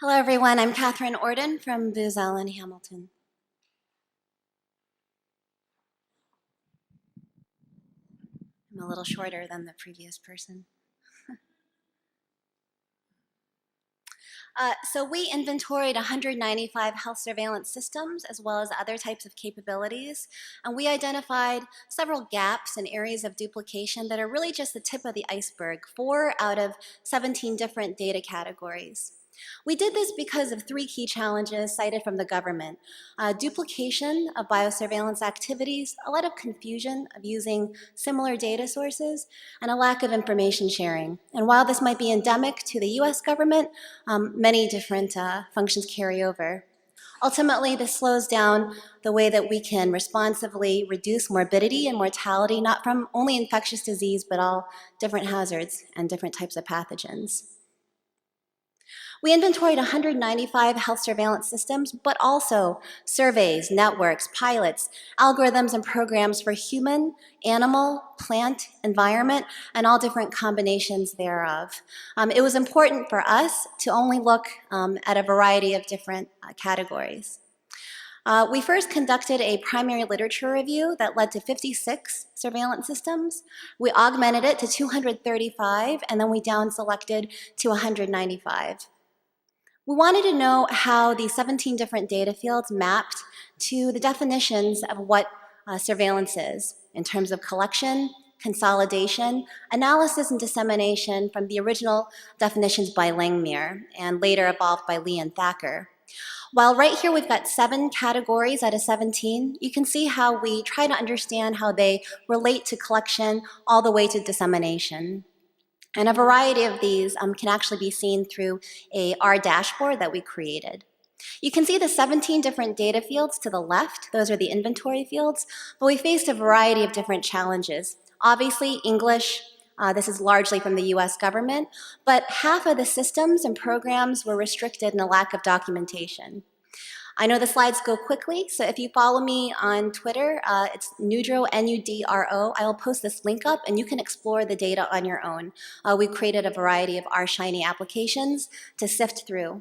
Hello, everyone. I'm Catherine Ordun from Booz Allen Hamilton. I'm a little shorter than the previous person. So we inventoried 195 health surveillance systems as well as other types of capabilities, and we identified several gaps and areas of duplication that are really just the tip of the iceberg, 4 out of 17 different data categories. We did this because of 3 key challenges cited from the government. Duplication of biosurveillance activities, a lot of confusion of using similar data sources, and a lack of information sharing. And while this might be endemic to the US government, many different functions carry over. Ultimately, this slows down the way that we can responsibly reduce morbidity and mortality, not from only infectious disease, but all different hazards and different types of pathogens. We inventoried 195 health surveillance systems, but also surveys, networks, pilots, algorithms, and programs for human, animal, plant, environment, and all different combinations thereof. It was important for us to only look at a variety of different categories. We first conducted a primary literature review that led to 56 surveillance systems. We augmented it to 235, and then we down-selected to 195. We wanted to know how the 17 different data fields mapped to the definitions of what surveillance is in terms of collection, consolidation, analysis, and dissemination from the original definitions by Langmuir and later evolved by Lee and Thacker. While right here we've got 7 categories out of 17, you can see how we try to understand how they relate to collection all the way to dissemination. And a variety of these can actually be seen through our dashboard that we created. You can see the 17 different data fields to the left. Those are the inventory fields, but we faced a variety of different challenges. Obviously, English, this is largely from the US government, but half of the systems and programs were restricted in a lack of documentation. I know the slides go quickly, so if you follow me on Twitter, it's Nudro, N-U-D-R-O. I will post this link up, and you can explore the data on your own. We've created a variety of our Shiny applications to sift through.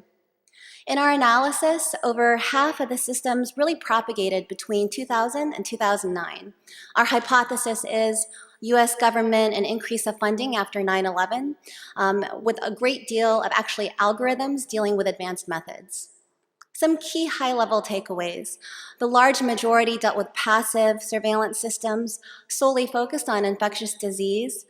In our analysis, over half of the systems really propagated between 2000 and 2009. Our hypothesis is US government and increase of funding after 9/11, with a great deal of actually algorithms dealing with advanced methods. Some key high-level takeaways. The large majority dealt with passive surveillance systems solely focused on infectious disease,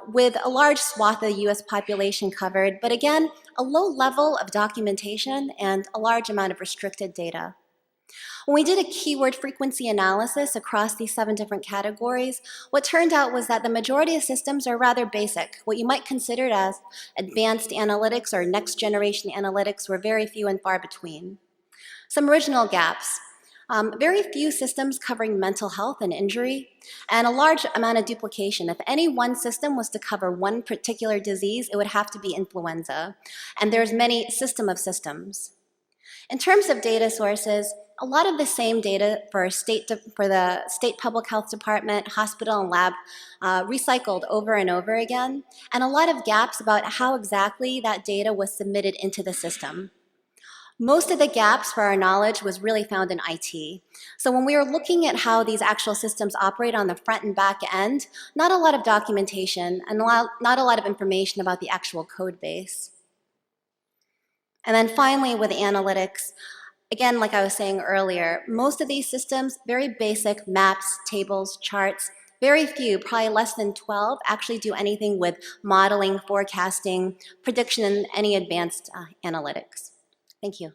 with a large swath of the US population covered, but again, a low level of documentation and a large amount of restricted data. When we did a keyword frequency analysis across these 7 different categories, what turned out was that the majority of systems are rather basic. What you might consider as advanced analytics or next generation analytics were very few and far between. Some original gaps. Very few systems covering mental health and injury, and a large amount of duplication. If any one system was to cover one particular disease, it would have to be influenza. And there's many system of systems. In terms of data sources, a lot of the same data for the state public health department, hospital, and lab recycled over and over again, and a lot of gaps about how exactly that data was submitted into the system. Most of the gaps for our knowledge was really found in IT. So when we were looking at how these actual systems operate on the front and back end, not a lot of documentation and not a lot of information about the actual code base. And then finally, with analytics, again, like I was saying earlier, most of these systems, very basic maps, tables, charts, very few, probably less than 12, actually do anything with modeling, forecasting, prediction, and any advanced analytics. Thank you.